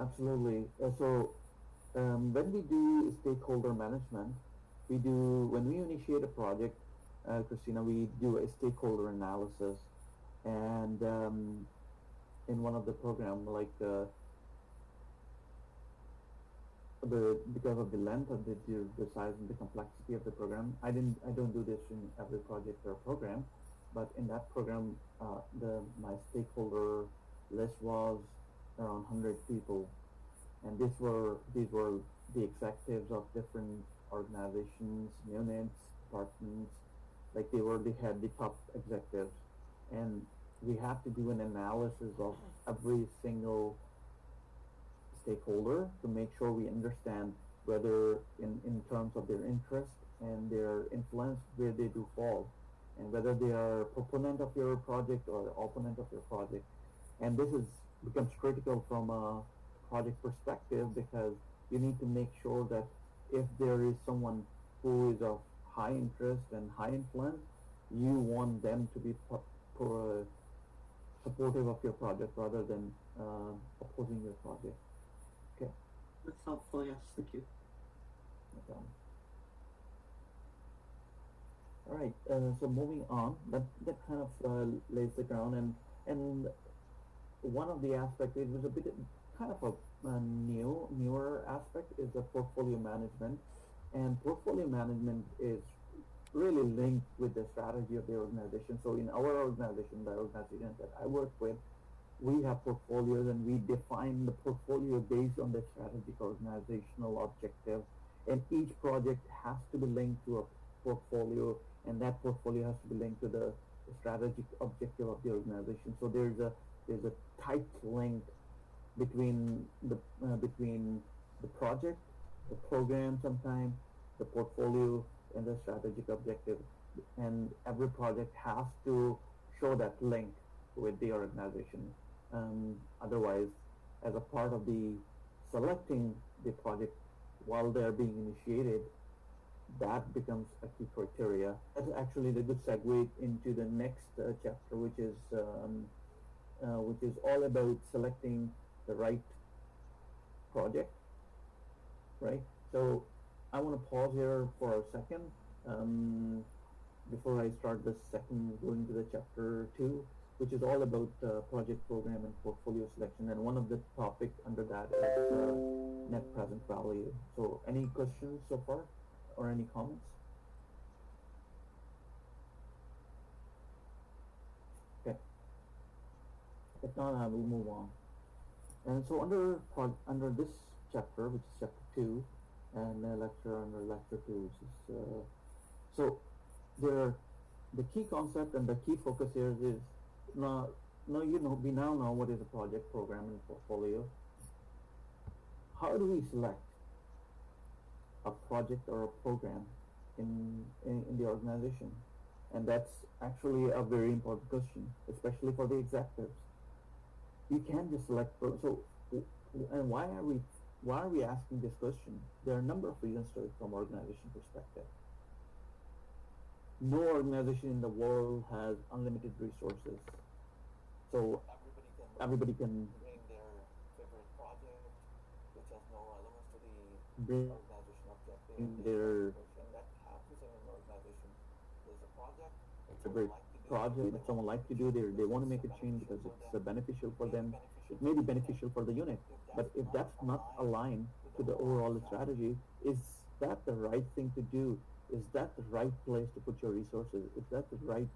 Absolutely. When we do stakeholder management, when we initiate a project, Christina, we do a stakeholder analysis, and in one of the program, because of the length of the size and the complexity of the program, I don't do this in every project or program, but in that program, the my stakeholder list was around 100 people, and these were the executives of different organizations, units, departments, like they had the top executives, and we have to do an analysis of every single stakeholder to make sure we understand whether in terms of their interest and their influence where they do fall, and whether they are a proponent of your project or opponent of your project. And this is becomes critical from a project perspective, because you need to make sure that if there is someone who is of high interest and high influence, you want them to be supportive of your project rather than opposing your project. Okay. That's helpful. Yes, thank you. No problem. All right. So moving on, that kind of lays the ground, and one of the aspects, it was a bit kind of a newer aspect, is the portfolio management, and portfolio management is really linked with the strategy of the organization. So in our organization, the organization that I work with, we have portfolios, and we define the portfolio based on the strategic organizational objective, and each project has to be linked to a portfolio, and that portfolio has to be linked to the strategic objective of the organization. So there's a tight link between the project, the program, sometimes the portfolio, and the strategic objective, and every project has to show that link with the organization. Otherwise, as a part of the selecting the project while they're being initiated, that becomes a key criteria. That's actually the good segue into the next chapter, which is all about selecting the right project, right? So I want to pause here for a second, before I start the second, going to the chapter 2, which is all about project program and portfolio selection. And one of the topic under that is net present value. So any questions so far, or any comments? Okay. If not, I will move on. And so under this chapter, which is chapter 2, and lecture under lecture 2, which is so there, the key concept and the key focus here is now, we now know what is a project, program, and portfolio. How do we select a project or a program in the organization? And that's actually a very important question, especially for the executives. You can't just select. And why are we asking this question? There are a number of reasons to it from organization perspective. No organization in the world has unlimited resources, so everybody can bring their favorite project that someone like to do. They want to make a change because it's beneficial for them. It may be beneficial for the unit, but if that's not aligned to the overall strategy, is that the right thing to do? Is that the right place to put your resources? Is that the right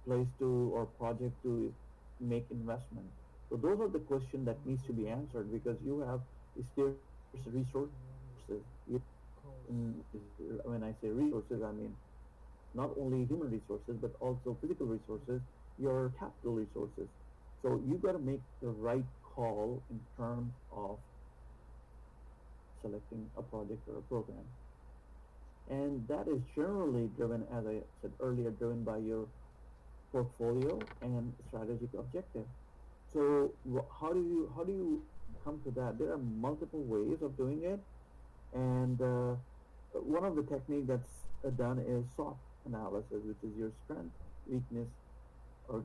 place to, or project to make investment? So those are the questions that needs to be answered, because you have scarce resources. When I say resources, I mean not only human resources but also physical resources, your capital resources. So you got to make the right call in terms of selecting a project or a program. And that is generally driven, as I said earlier, driven by your portfolio and strategic objective. So how do you come to that? There are multiple ways of doing it, and one of the technique that's done is SWOT analysis, which is your strength, weakness, or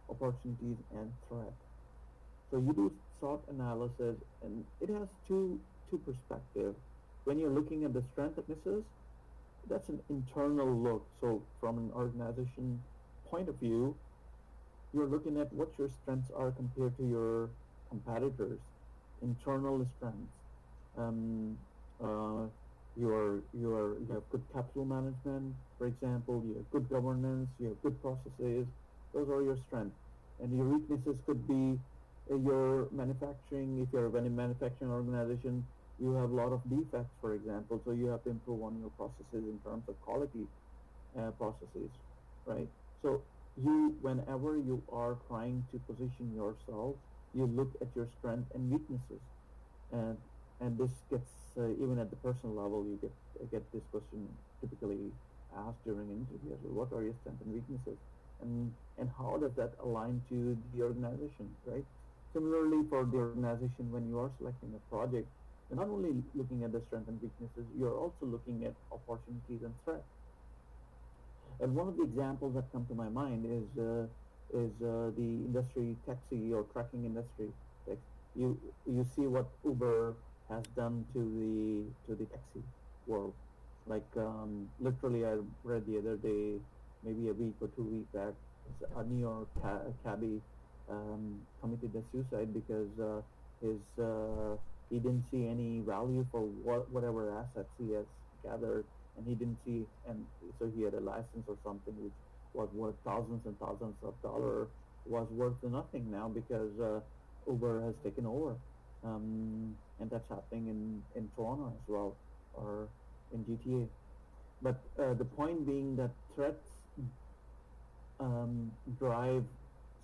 opportunities and threat. So you do SWOT analysis, and it has two perspectives. When you're looking at the strength and weaknesses, that's an internal look. So from an organization point of view, you're looking at what your strengths are compared to your competitors, internal strengths. Um, uh, you have good capital management, for example. You have good governance. You have good processes. Those are your strengths, and your weaknesses could be your manufacturing. If you're a manufacturing organization, you have a lot of defects, for example. So you have to improve on your processes in terms of quality processes, right? So whenever you are trying to position yourself, you look at your strengths and weaknesses, and this gets even at the personal level, you get this question typically asked during interviews: well, what are your strengths and weaknesses, and how does that align to the organization, right? Similarly, for the organization, when you are selecting a project, you're not only looking at the strengths and weaknesses, you're also looking at opportunities and threats. And one of the examples that come to my mind the industry taxi or trucking industry. Like you see what Uber has done to the taxi world. Like literally, I read the other day, maybe a week or 2 weeks back, a New York cabbie committed a suicide because his he didn't see any value for whatever assets he has gathered, and he didn't see, and so he had a license or something which was worth thousands and thousands of dollars, was worth nothing now because Uber has taken over, and that's happening in Toronto as well, or in GTA. But the point being that threats drive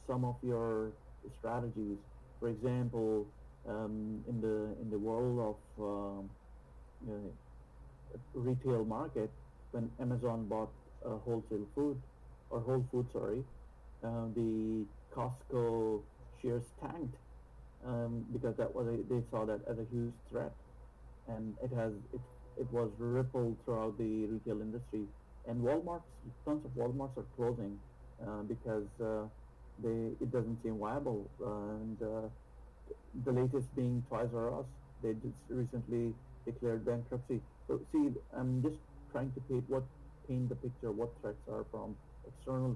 some of your strategies. For example, in the world of you know, retail market, when Amazon bought wholesale food or Whole Foods, sorry, the Costco shares tanked because they saw that as a huge threat, and it was rippled throughout the retail industry. And tons of WalMarts are closing because it doesn't seem viable. And the latest being Toys R Us, they just recently declared bankruptcy. So see, I'm just trying to paint the picture what threats are from external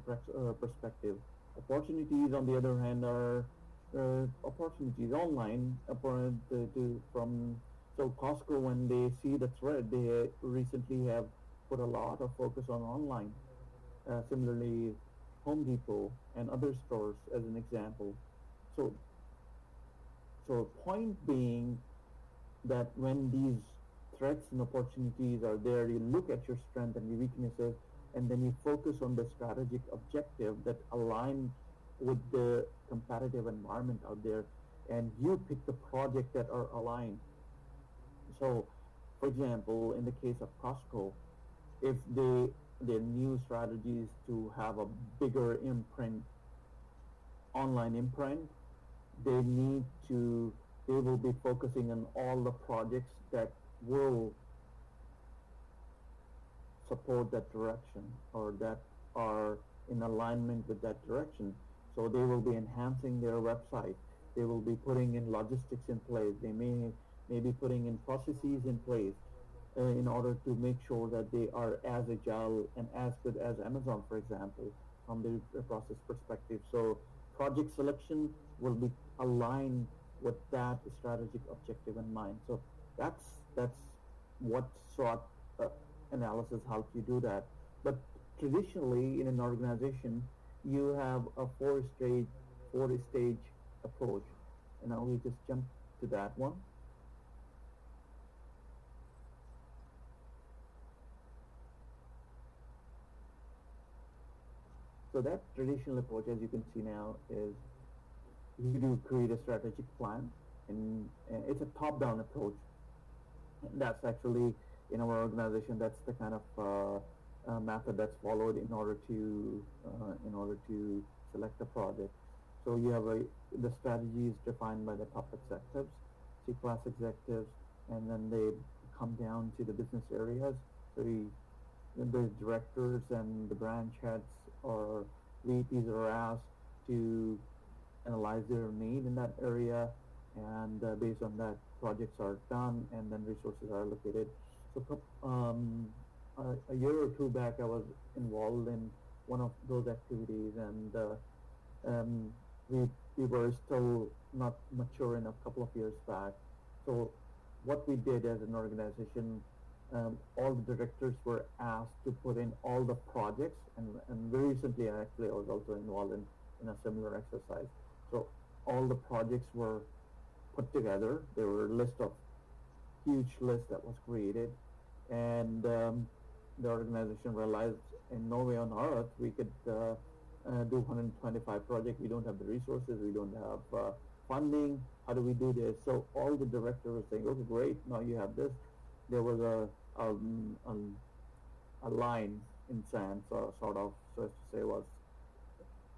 perspective. Opportunities, on the other hand, are opportunities online from. So Costco, when they see the threat, they recently have put a lot of focus on online. Similarly, Home Depot and other stores, as an example. So, point being that when these threats and opportunities are there, you look at your strengths and your weaknesses, and then you focus on the strategic objective that align with the competitive environment out there, and you pick the project that are aligned. So, for example, in the case of Costco, if their new strategy is to have a bigger imprint, online imprint, they need to they will be focusing on all the projects that will support that direction or that are in alignment with that direction. So they will be enhancing their website. They will be putting in logistics in place. They may be putting in processes in place in order to make sure that they are as agile and as good as Amazon, for example, from the process perspective. So project selection will be aligned with that strategic objective in mind. So that's what SWOT uh, analysis helps you do that. But traditionally, in an organization, you have a four stage approach, and now we just jump to that one. So that traditional approach, as you can see now, is you do create a strategic plan, and it's a top-down approach. That's actually in our organization. That's the kind of method that's followed in order to select a project. So you have the strategy is defined by the top executives, C-class executives, and then they come down to the business areas. So the directors and the branch heads or VPs are asked to analyze their need in that area and based on that, projects are done, and then resources are allocated. So, a year or two back, I was involved in one of those activities, and um, we we were still not mature enough. Couple of years back, so what we did as an organization, all the directors were asked to put in all the projects, and very recently, actually, I was also involved in a similar exercise. So all the projects were put together. There were a list of huge list that was created, and the organization realized in no way on earth we could do 125 projects. We don't have the resources. We don't have funding. How do we do this? So all the directors were saying, okay, great. Now you have this. There was a line in sand, so sort of, so as to say, was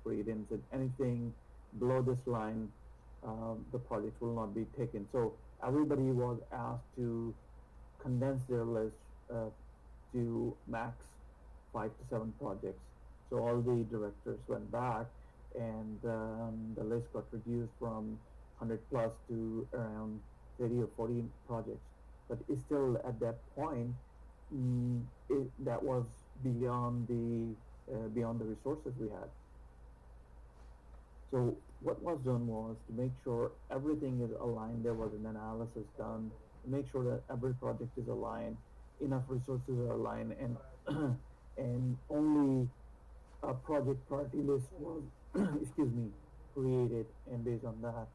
created and said anything below this line, the projects will not be taken. So everybody was asked to condense their list uh, to max 5 to 7 projects. So all the directors went back, and the list got reduced from 100 plus to around 30 or 40 projects. But it's still at that point, that was beyond the resources we had. So what was done was to make sure everything is aligned. There was an analysis done to make sure that every project is aligned, enough resources are aligned, and and only a project priority list was excuse me, created, and based on that,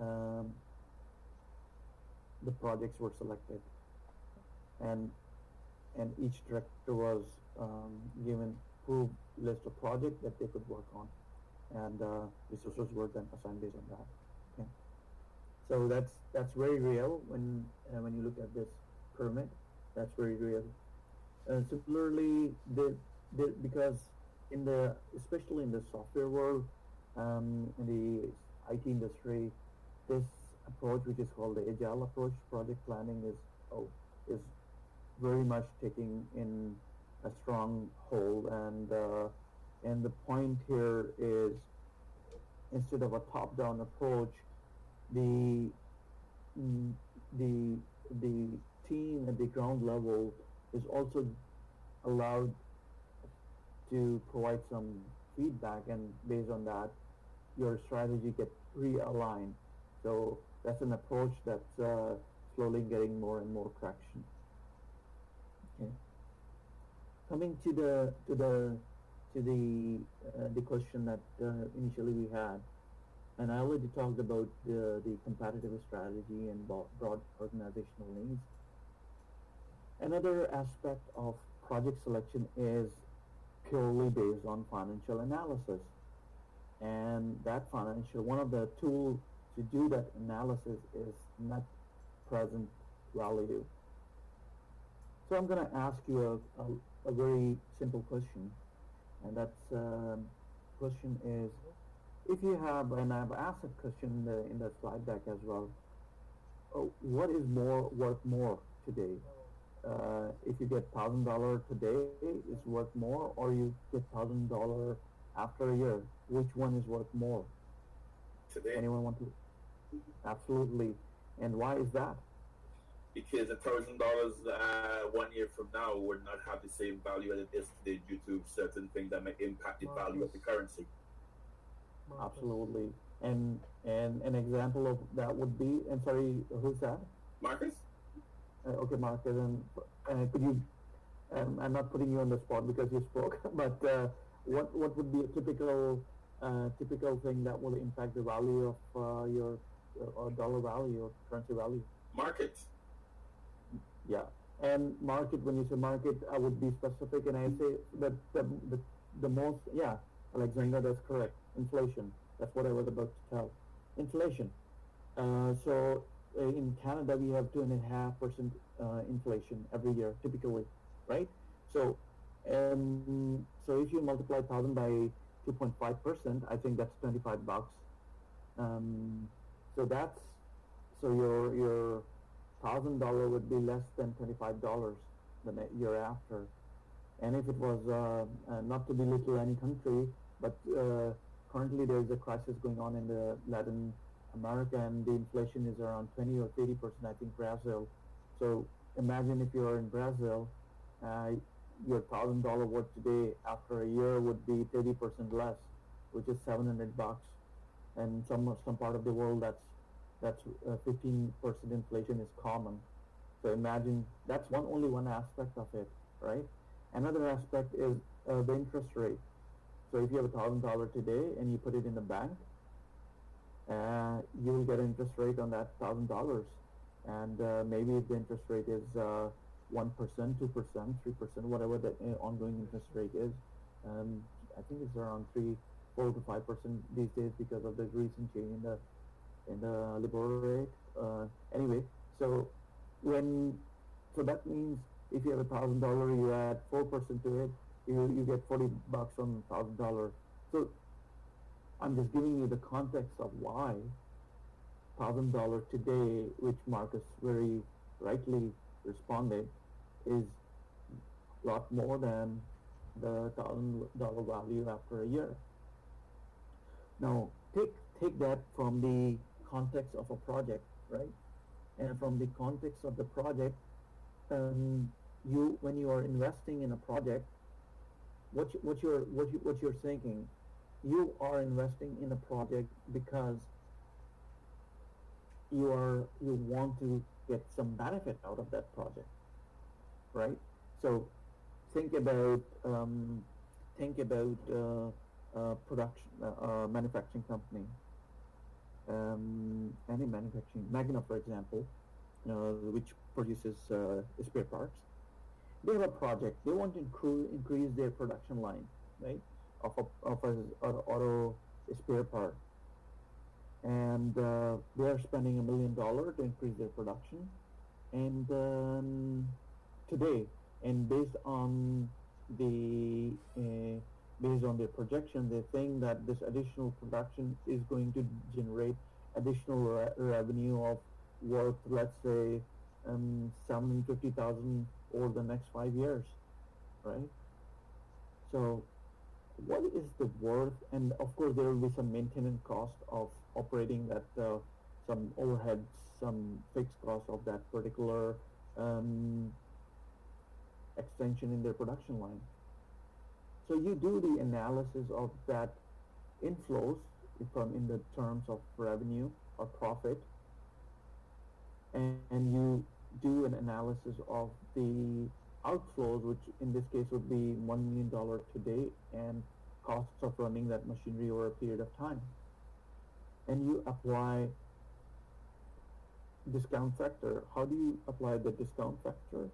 um, the projects were selected, and each director was given approved list of projects that they could work on, and resources were then assigned based on that. Okay, so that's very real when you look at this pyramid. That's very real. Similarly, because in the especially in the software world, in the IT industry, this approach, which is called the agile approach, project planning, is very much taking in a strong hold, and the point here is, instead of a top-down approach, the mm, the the team at the ground level is also allowed to provide some feedback, and based on that, your strategy gets realigned. So that's an approach that's slowly getting more and more traction. Okay. Coming to the question that initially we had, and I already talked about the competitive strategy and broad organizational needs. Another aspect of project selection is purely based on financial analysis, and that financial one of the tools to do that analysis is net present value. So I'm going to ask you a very simple question, and that's question is, if you have, and I've asked a question in the slide deck as well, what is more worth more today? If you get $1,000 today, is worth more, or you get $1,000 after a year, which one is worth more? Today. Anyone want to? Absolutely. And why is that? Because $1,000 1 year from now would not have the same value as it is today due to certain things that may impact the value of the currency. Absolutely. And an example of that would be, and sorry, who's that? Marcus? Okay, Marcus, and could you? I'm not putting you on the spot because you spoke, but what would be a typical thing that will impact the value of your dollar value or currency value? Market. Yeah, and market. When you say market, I would be specific, and I say that the most. Yeah, Alexander, that's correct. Inflation. That's what I was about to tell. Inflation. So in Canada, we have 2.5% inflation every year, typically, right? So, so if you multiply 1,000 by 2.5%, I think that's $25. So that's so your $1,000 would be less than $25 the year after. And if it was not to belittle any country, but currently there is a crisis going on in the Latin America, and the inflation is around 20 or 30%. I think Brazil. So imagine if you are in Brazil, uh, your $1,000 worth today after a year would be 30% less, which is $700. And some part of the world that's 15% inflation is common. So imagine that's only one aspect of it, right? Another aspect is the interest rate. So if you have $1,000 today and you put it in the bank, you will get an interest rate on that $1,000, and maybe if the interest rate is 1%, 2%, 3%, whatever the ongoing interest rate is. Um, I think it's around 4 to 5% these days because of the recent change in the labor rate. Anyway, so when so that means if you have $1,000, you add 4% to it, you get $40 on $1,000. So I'm just giving you the context of why $1,000 today, which Marcus very rightly responded, is a lot more than the $1,000 value after a year. Now take that from the context of a project, right? And from the context of the project, you when you are investing in a project, what you're thinking, you are investing in a project because you want to get some benefit out of that project, right? So think about production manufacturing company, any manufacturing Magna, for example, which produces spare parts. They have a project. They want to increase their production line, right, of a auto spare part, and they are spending $1 million to increase their production. And today, and the based on their projection, they think that this additional production is going to generate additional revenue of worth, let's say, 750,000 over the next 5 years, right? So what is the worth? And of course there will be some maintenance cost of operating that, some overheads, some fixed cost of that particular extension in their production line. So you do the analysis of that inflows from in the terms of revenue or profit, and you do an analysis of the outflows, which in this case would be $1 million today, and costs of running that machinery over a period of time. And you apply discount factor. How do you apply the discount factor?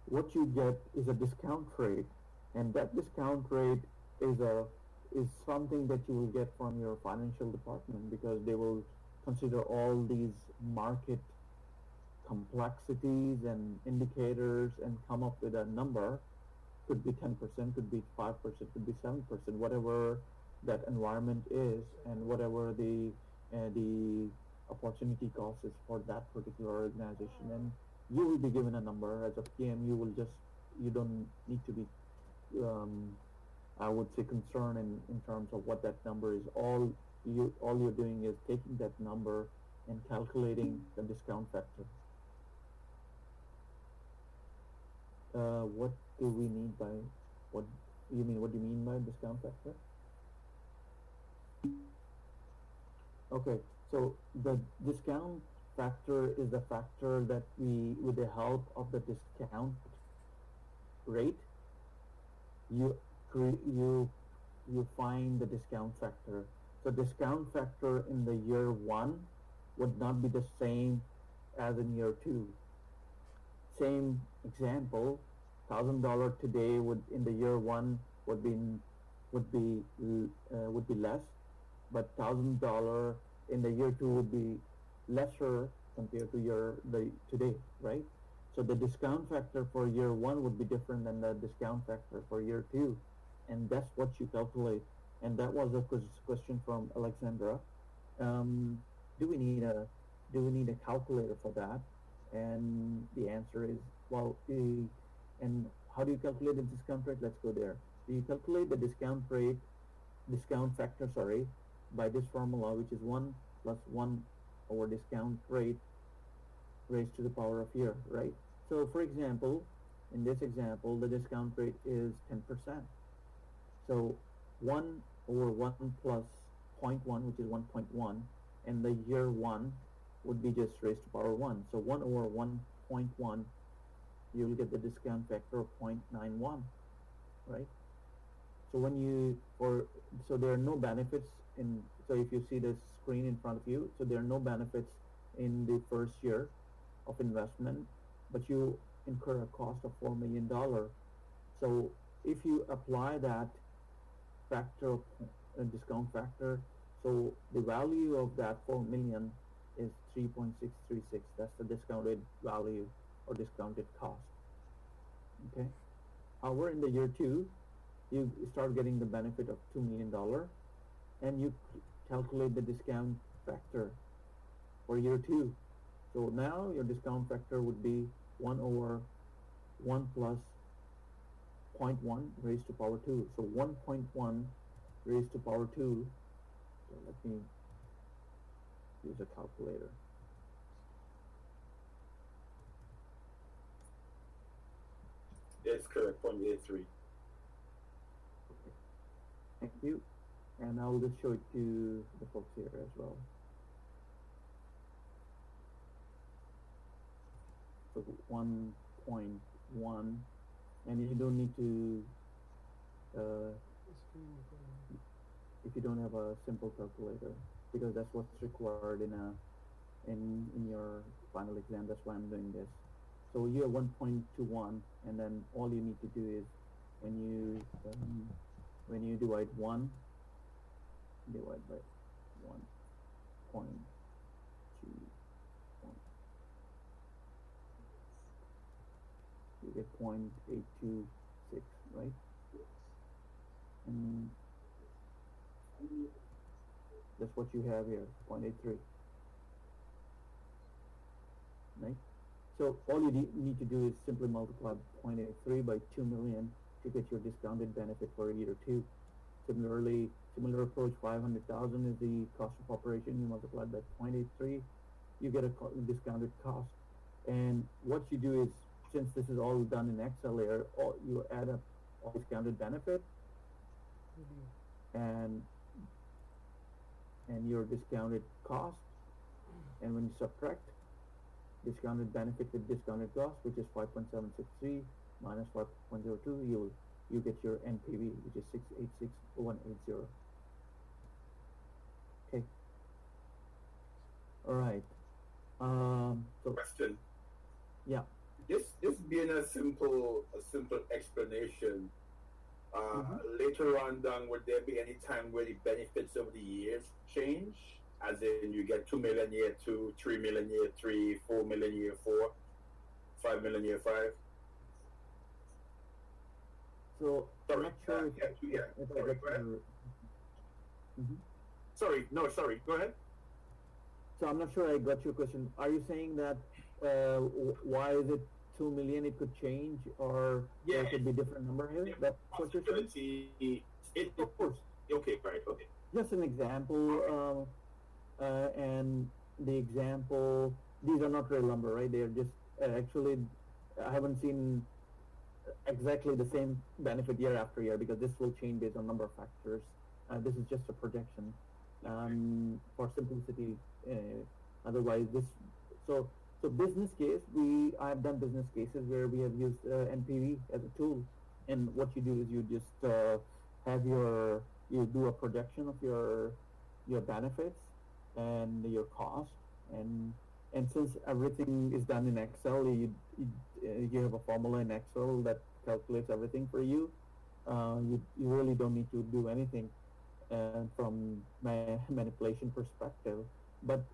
What you get is a discount rate, and that discount rate is something that you will get from your financial department, because they will consider all these market complexities and indicators and come up with a number. Could be 10%, could be 5%, could be 7%, whatever that environment is, and whatever the opportunity cost is for that particular organization. And you will be given a number as a PM. You don't need to be, I would say, concerned in terms of what that number is. All you're doing is taking that number and calculating the discount factor. What do we mean by what do you mean by discount factor? Okay, so the discount factor is the factor that we, with the help of the discount rate, you find the discount factor. So discount factor in the year one would not be the same as in year two. Same example, $1,000 today would in the year one would be less, but $1,000 in the year two would be lesser compared to today, right? So the discount factor for year one would be different than the discount factor for year two, and that's what you calculate. And that was a question from Alexandra. Do we need a calculator for that? And the answer is, well, and how do you calculate the discount rate? Let's go there. So you calculate the discount factor, by this formula, which is 1 plus 1 over discount rate raised to the power of year, right? So for example, in this example, the discount rate is 10%. So 1 over 1 plus 0.1, which is 1.1, and the year 1 would be just raised to power 1. So 1 over 1.1, you will get the discount factor of 0.91, right? So when you, so there are no benefits in, so if you see the screen in front of you, so there are no benefits in the first year of investment, but you incur a cost of $4 million. So if you apply that factor, discount factor, so the value of that 4 million is 3.636. That's the discounted value or discounted cost. Okay. However, in the year 2, you start getting the benefit of $2 million, and you calculate the discount factor for year 2. So now your discount factor would be 1 over 1 plus 0.1 raised to power 2. So 1.1 raised to power 2. So let me use a calculator. Yes, correct. 0.83. Thank you. And I'll just show it to the folks here as well. So 1.1, and you don't need to, if you don't have a simple calculator, because that's what's required in your final exam. That's why I'm doing this. So you have 1.21, and then all you need to do is when you divide 1, divide by 1.2. You get 0.826, right? And that's what you have here, 0.83, right? So all you need to do is simply multiply 0.83 by 2 million to get your discounted benefit for year 2. Similar approach, 500,000 is the cost of operation. You multiply by 0.83, you get a discounted cost. And what you do is, since this is all done in Excel here, you add up all discounted benefit and your discounted cost, and when you subtract discounted benefit with discounted cost, which is 5.763 minus 5.02, you get your NPV, which is 686,180. Okay. All right. So Question. Yeah. This being a simple explanation. Later on down, would there be any time where the benefits over the years change? As in, you get 2 million year 2, 3 million year 3, 4 million year 4, 5 million year 5. So Sorry, I'm not sure yeah. if I Sorry, got go ahead. your, Sorry, go ahead. So I'm not sure I got your question. Are you saying that why is it 2 million? It could change, or there could be different number here. That's what you're saying. Of course. Okay, right. Okay. Just an example, and the example. These are not real number, right? They are just actually. I haven't seen exactly the same benefit year after year, because this will change based on number of factors. This is just a projection for simplicity. Otherwise, so business case, I have done business cases where we have used NPV as a tool, and what you do is you just you do a projection of your benefits and your cost, and since everything is done in Excel, you have a formula in Excel that calculates everything for you. You really don't need to do anything from manipulation perspective, but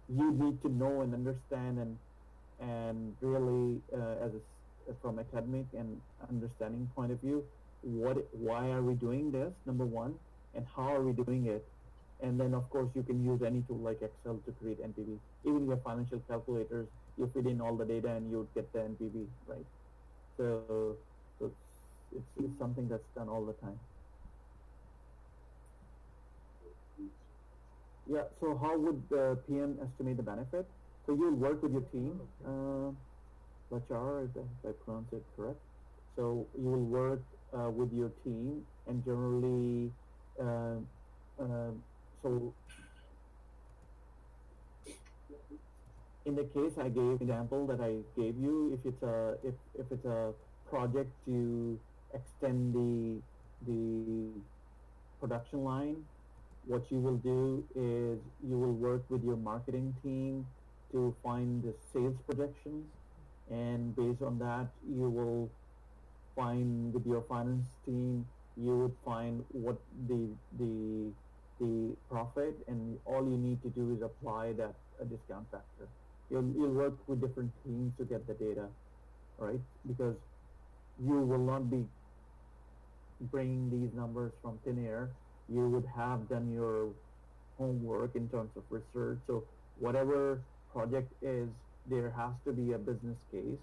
you need to know and understand and really from academic and understanding point of view, why are we doing this, number one, and how are we doing it. And then of course you can use any tool like Excel to create NPV. Even your financial calculators, you feed in all the data and you would get the NPV, right? So it's something that's done all the time. Yeah. So how would the PM estimate the benefit? So you'll work with your team, Lachar, if I pronounce it correct. So you will work with your team, and generally, uh, uh, so in the case I gave example that I gave you, if it's a project to extend the production line, what you will do is you will work with your marketing team to find the sales projections, and based on that you will find with your finance team, you would find what the profit, and all you need to do is apply that discount factor. You'll work with different teams to get the data, right? Because you will not be bringing these numbers from thin air. You would have done your homework in terms of research. So whatever project is, there has to be a business case,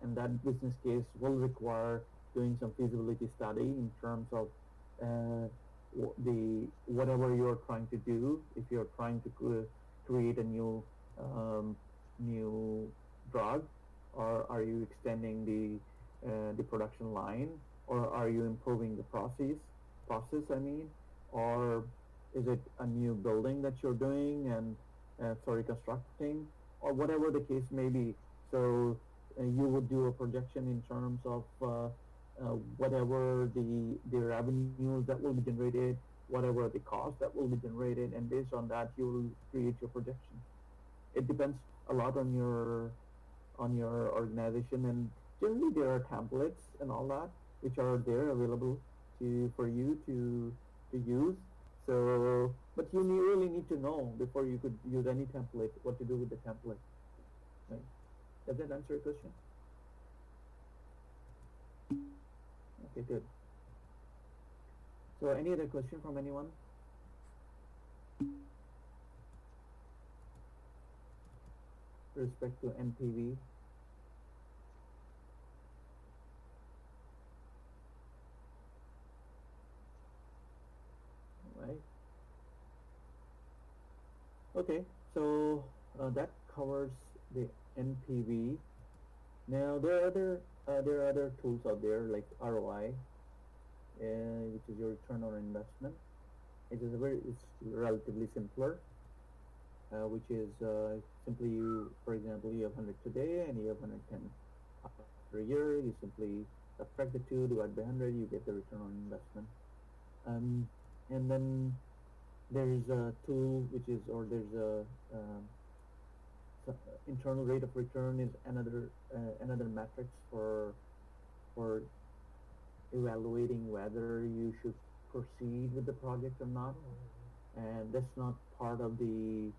and that business case will require doing some feasibility study in terms of the whatever you're trying to do. If you're trying to create a new drug, or are you extending the production line, or are you improving the process, I mean, or is it a new building that you're doing and sorry, constructing, or whatever the case may be. So you would do a projection in terms of whatever the revenues that will be generated, whatever the cost that will be generated, and based on that you will create your projection. It depends a lot on your organization, and generally there are templates and all that which are there available for you to use. So, but you really need to know before you could use any template what to do with the template. Right? Does that answer your question? Okay, good. So, any other question from anyone? With respect to NPV? Right. Okay, so that covers the NPV. Now there are other tools out there like ROI, which is your return on investment. It's relatively simpler, which is simply you, for example, you have 100 today and you have 110 after a year. You simply subtract the two, divide by 100, you get the return on investment. Um, and then there's a tool which is, or there's a internal rate of return is another metrics for evaluating whether you should proceed with the project or not, and that's not part of the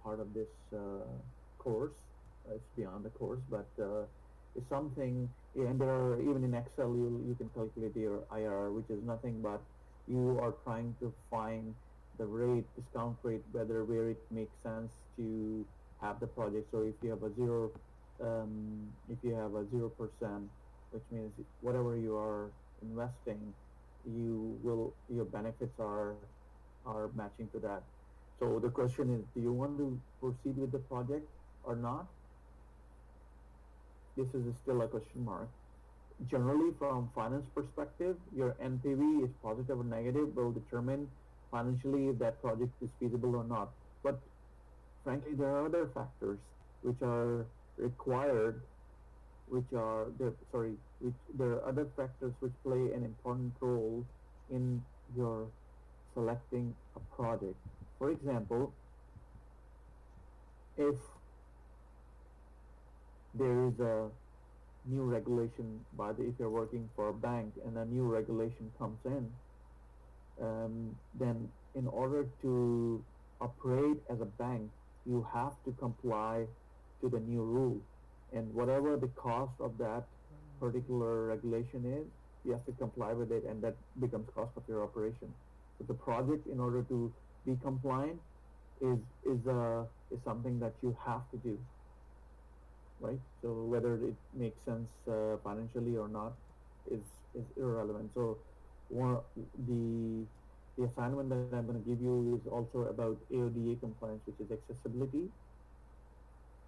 part of this course. It's beyond the course, but it's something. Yeah, and there are, even in Excel you can calculate your IRR, which is nothing but you are trying to find the rate, discount rate, where it makes sense to have the project. So if you have a 0%, which means whatever you are investing, your benefits are matching to that. So the question is, do you want to proceed with the project or not? This is still a question mark. Generally, from finance perspective, your NPV is positive or negative will determine financially if that project is feasible or not. But frankly, there are other factors which are required, which are there. Sorry, which there are other factors which play an important role in your selecting a project. For example, if there is a new regulation by the, if you're working for a bank and a new regulation comes in, then in order to operate as a bank, you have to comply to the new rule, and whatever the cost of that particular regulation is, you have to comply with it, and that becomes cost of your operation. So the project, in order to be compliant, is is something that you have to do, right? So whether it makes sense financially or not is irrelevant. So one the the assignment that I'm going to give you is also about AODA compliance, which is accessibility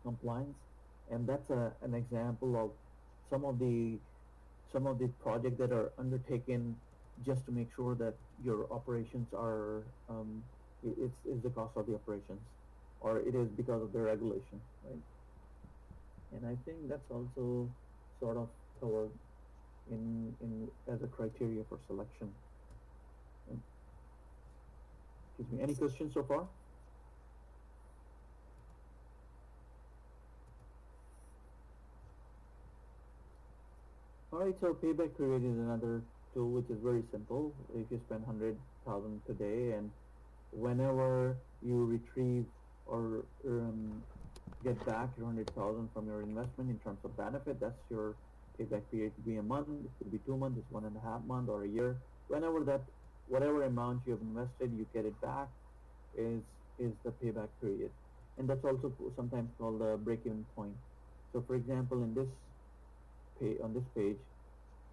compliance, and that's an example of some of the some of the projects that are undertaken just to make sure that your operations are it's the cost of the operations, or it is because of the regulation, right? And I think that's also sort of covered in as a criteria for selection. Um, Excuse me. Any questions so far? Alright, so payback period is another tool which is very simple. If you spend 100,000 today, and whenever you retrieve or get back your 100,000 from your investment in terms of benefit, that's your payback period. It could be a month, it could be 2 months, it's 1.5 months, or a year. Whenever that, whatever amount you have invested, you get it back is is the payback period, and that's also sometimes called the break-even point. So, for example, in this on this page,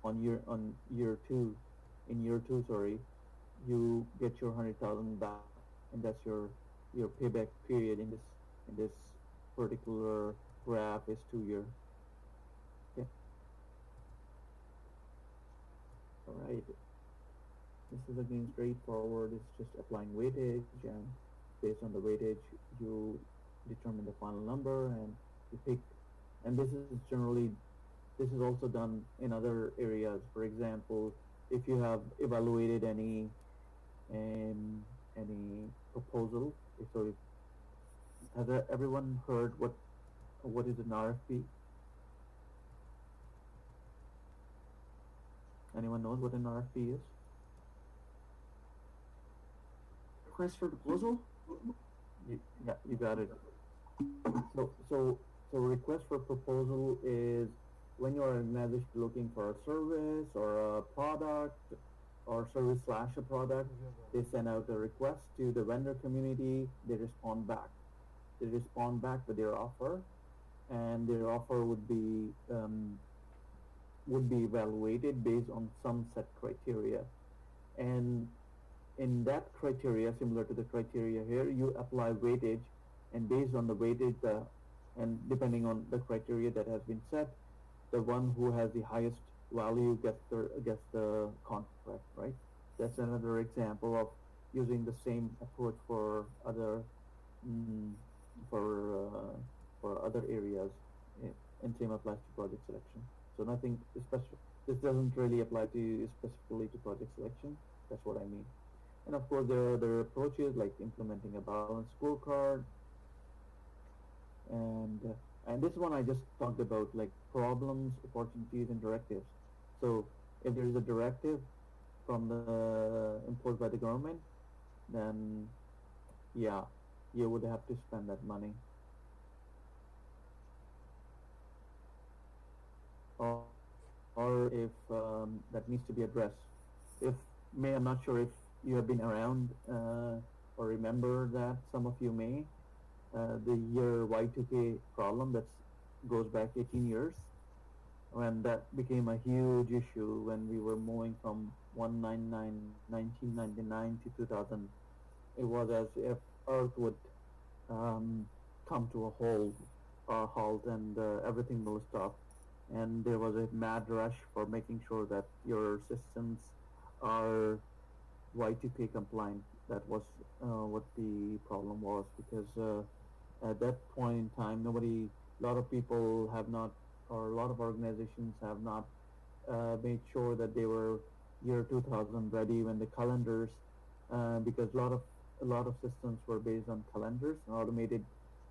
on year two, in year two, sorry, you get your 100,000 back, and that's your payback period in this particular graph is 2 years. Okay, all right. This is again straightforward. It's just applying weightage, and based on the weightage, you determine the final number, and you pick. And this is also done in other areas. For example, if you have evaluated any proposal, so has everyone heard what is an RFP? Anyone knows what an RFP is? Request for proposal? Yeah, you got it. So, so, so request for proposal is when your organization looking for a service or a product or service slash a product, they send out a request to the vendor community. They respond back. They respond back with their offer, and their offer would be evaluated based on some set criteria. And in that criteria, similar to the criteria here, you apply weightage, and based on the weightage, and depending on the criteria that has been set, the one who has the highest value gets the contract, right? That's another example of using the same approach for other mm, for other areas, and same applies to project selection. So nothing special. This doesn't really apply to specifically to project selection. That's what I mean. And of course, there are other approaches like implementing a balanced scorecard, and this one I just talked about, like problems, opportunities, and directives. So if there is a directive from the imposed by the government, then yeah, you would have to spend that money. Or if that needs to be addressed. If I'm not sure if you have been around or remember that. Some of you may. The year Y2K problem that goes back 18 years, when that became a huge issue when we were moving from 1999 to 2000. It was as if Earth would um, come to a halt, and everything will stop. And there was a mad rush for making sure that your systems are Y2K compliant. That was what the problem was, because at that point in time, a lot of people have not, or a lot of organizations have not made sure that they were year 2000 ready when the calendars, because a lot of systems were based on calendars and automated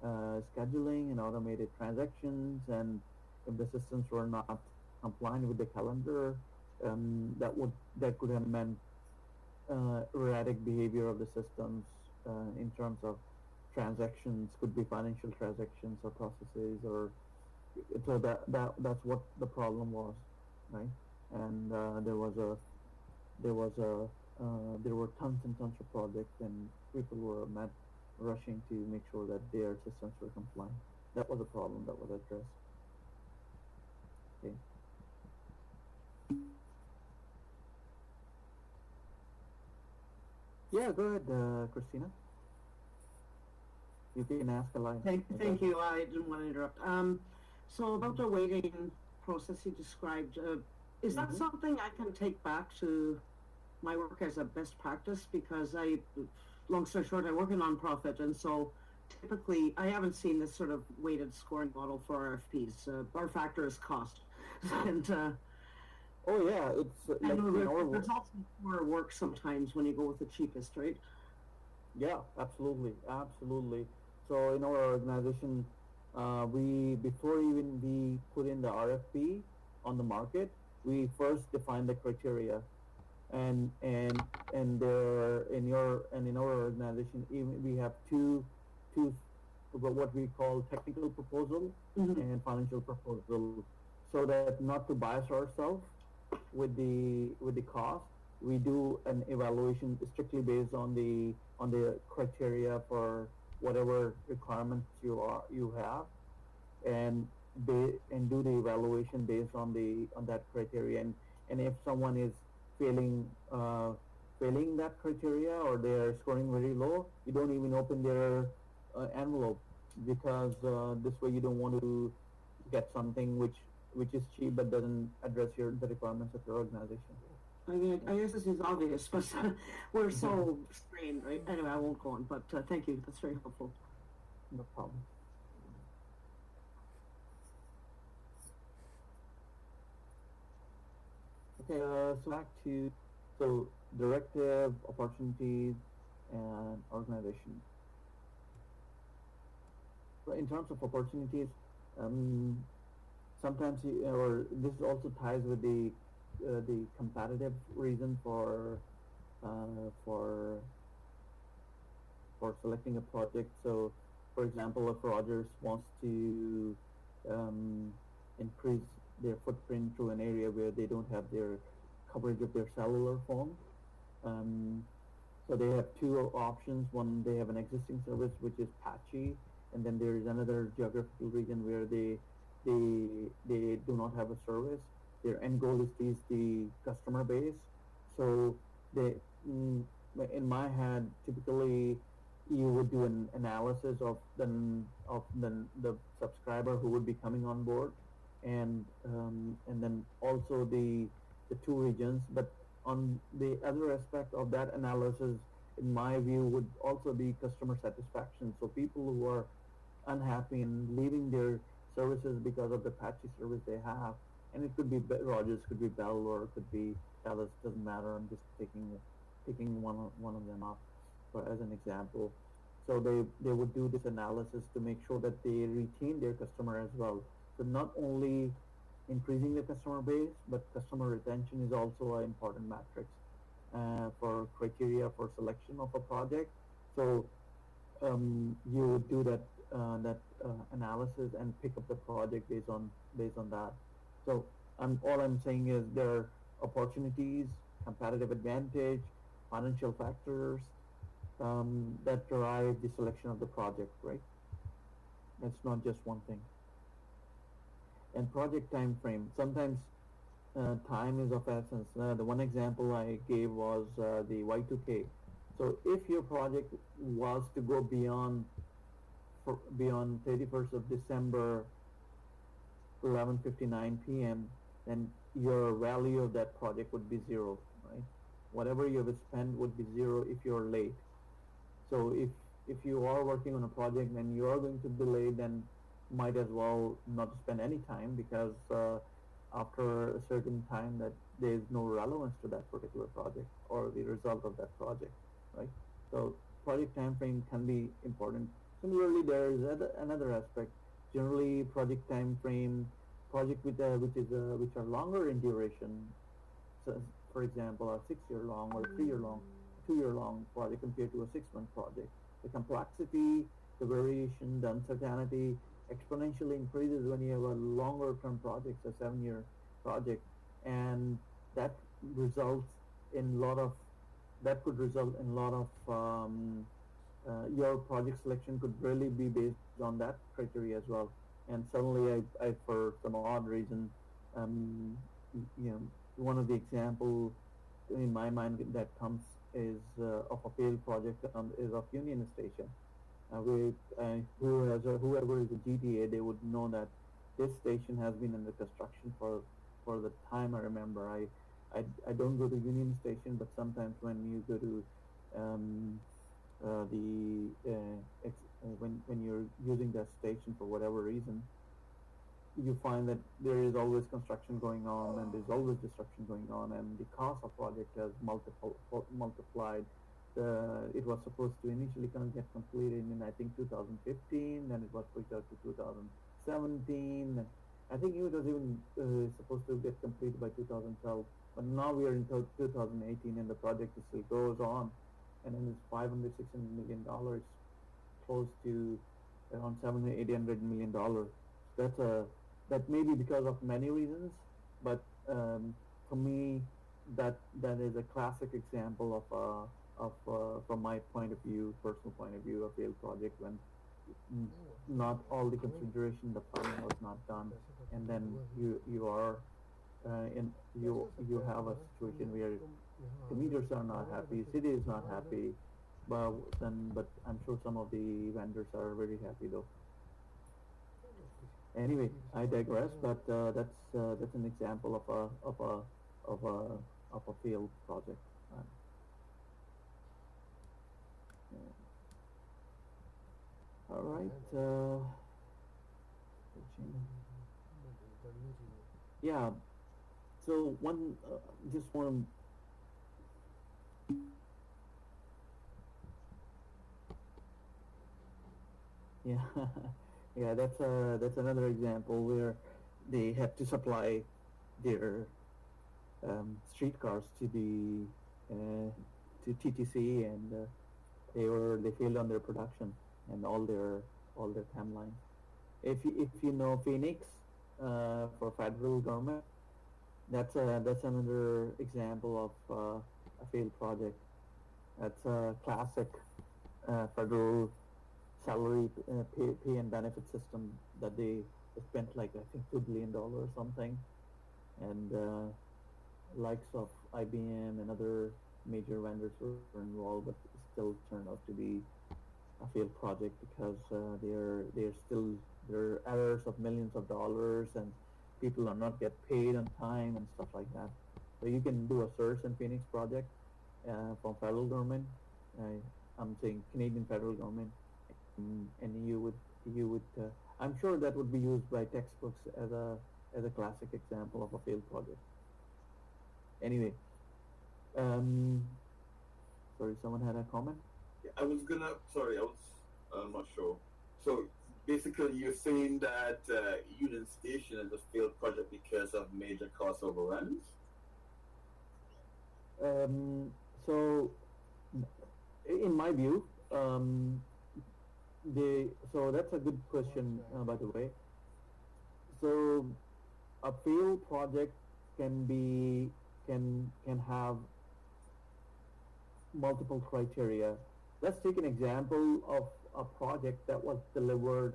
scheduling and automated transactions, and if the systems were not compliant with the calendar, that could have meant erratic behavior of the systems in terms of transactions, could be financial transactions or processes, or so that's what the problem was, right? And there were tons and tons of projects, and people were rushing to make sure that their systems were compliant. That was a problem that was addressed. Okay. Yeah, go ahead, Christina. You can ask a line. Thank you. I didn't want to interrupt. So about the waiting process you described, is that Mm-hmm. something I can take back to my work as a best practice? Because long story short, I work in nonprofit, and so typically I haven't seen this sort of weighted scoring model for RFPs. Our factor is cost, and Oh yeah, it's like in our there's also more work sometimes when you go with the cheapest, right? yeah, absolutely, absolutely. So in our organization, we before even we put in the RFP on the market, we first define the criteria, and and in our organization, even we have two what we call technical proposal Mm-hmm. and financial proposal, so that not to bias ourselves with the cost. We do an evaluation strictly based on the criteria for whatever requirements you have, and and do the evaluation based on that criteria. And if someone is failing failing that criteria, or they are scoring very low, you don't even open their envelope, because this way you don't want to get something which is cheap but doesn't address the requirements of your organization. I mean, I guess this is obvious, but we're so strained, right? Anyway, I won't go on, but thank you. That's very helpful. No problem. Okay, so back to so directive, opportunities, and organization. So in terms of opportunities, um, sometimes or this also ties with the competitive reason uh, for for selecting a project. So, for example, if Rogers wants to um, increase their footprint to an area where they don't have their coverage of their cellular phone, um, so they have two options. One, they have an existing service which is patchy, and then there is another geographical region where they do not have a service. Their end goal is to use the customer base. So they, mm, in my head, typically you would do an analysis of the subscriber who would be coming on board, and then also the two regions. But on the other aspect of that analysis, in my view, would also be customer satisfaction. So people who are unhappy and leaving their services because of the patchy service they have, and it could be Rogers, could be Bell, or it could be Telus, doesn't matter. I'm just taking one of them up for as an example. So they would do this analysis to make sure that they retain their customer as well. So not only increasing the customer base, but customer retention is also an important metric for criteria for selection of a project. So you would do that analysis and pick up the project based on that. So all I'm saying is there are opportunities, competitive advantage, financial factors that drive the selection of the project, right? It's not just one thing. And project time frame. Sometimes time is of essence. The one example I gave was the Y2K. So if your project was to go beyond 31st of December 11:59 p.m., then your value of that project would be zero, right? Whatever you have spent would be zero if you're late. So if you are working on a project and you are going to delay, then might as well not spend any time, because after a certain time that there is no relevance to that particular project or the result of that project, right? So project time frame can be important. Similarly, there is another aspect. Generally, project time frame, project which are longer in duration. So, for example, a 6 year long or 3 year long, 2 year long project compared to a 6 month project. The complexity, the variation, the uncertainty exponentially increases when you have a longer term project, a 7 year project, and that results in lot of that could result in a lot of your project selection could really be based on that criteria as well. And suddenly, I for some odd reason, um, you know, one of the example in my mind that comes of a failed project is of Union Station. Whoever is a GTA, they would know that this station has been under construction for the time I remember. I don't go to Union Station, but sometimes when you go to um, the when you're using that station for whatever reason, you find that there is always construction going on and there's always destruction going on, and the cost of project has multiplied. It was supposed to initially get completed in I think 2015, then it was pushed out to 2017. And I think it was even supposed to get completed by 2012, but now we are in 2018 and the project still goes on, and then it's 500 $600 million, close to around 700 $800 million. That's a that may be because of many reasons, but for me, that is a classic example from my point of view, personal point of view, a failed project when mm, not all the consideration, the planning was not done, and then you are in you have a situation where commuters are not happy, city is not happy, but I'm sure some of the vendors are very happy though. Anyway, I digress, but that's an example of a failed project. Um, all right. Yeah. So one just one. Yeah. Yeah. That's another example where they had to supply their streetcars to the TTC, and they failed on their production and all their timelines. If you know Phoenix for federal government, that's another example of a failed project. That's a classic federal salary pay and benefit system that they spent like I think $2 billion or something, and likes of IBM and other major vendors were involved, but it still turned out to be a failed project because they're still there are errors of millions of dollars, and people are not get paid on time and stuff like that. So you can do a search in Phoenix project from federal government. I'm saying Canadian federal government, and you would I'm sure that would be used by textbooks as a classic example of a failed project. Anyway, um, sorry, someone had a comment. Yeah, I was gonna. Sorry, I was. I'm not sure. So basically, you're saying that Union Station is a failed project because of major cost overruns. Um, so, in my view, that's a good question, by the way. So, a failed project can be can have multiple criteria. Let's take an example of a project that was delivered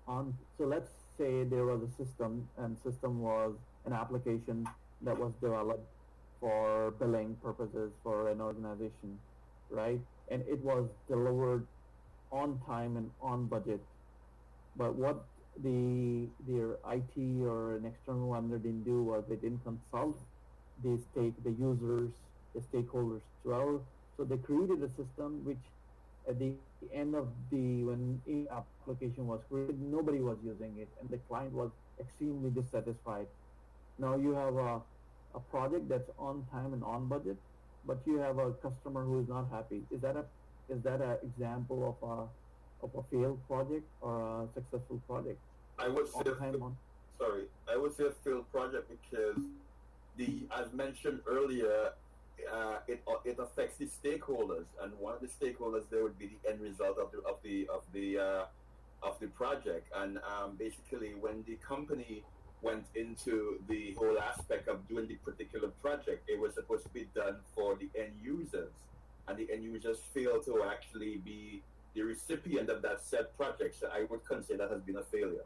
on. So let's say there was a system, and system was an application that was developed for billing purposes for an organization, right? And it was delivered on time and on budget. But what their IT or an external vendor didn't do was they didn't consult the users, the stakeholders well. So they created a system which at the end of the when the application was created, nobody was using it, and the client was extremely dissatisfied. Now you have a project that's on time and on budget, but you have a customer who is not happy. Is that a example of a failed project or a successful project? I would say On time on. sorry, I would say a failed project because as mentioned earlier, it affects the stakeholders, and one of the stakeholders there would be the end result of the project. And basically, when the company went into the whole aspect of doing the particular project, it was supposed to be done for the end users, and the end users failed to actually be the recipient of that said project. So I would consider that has been a failure.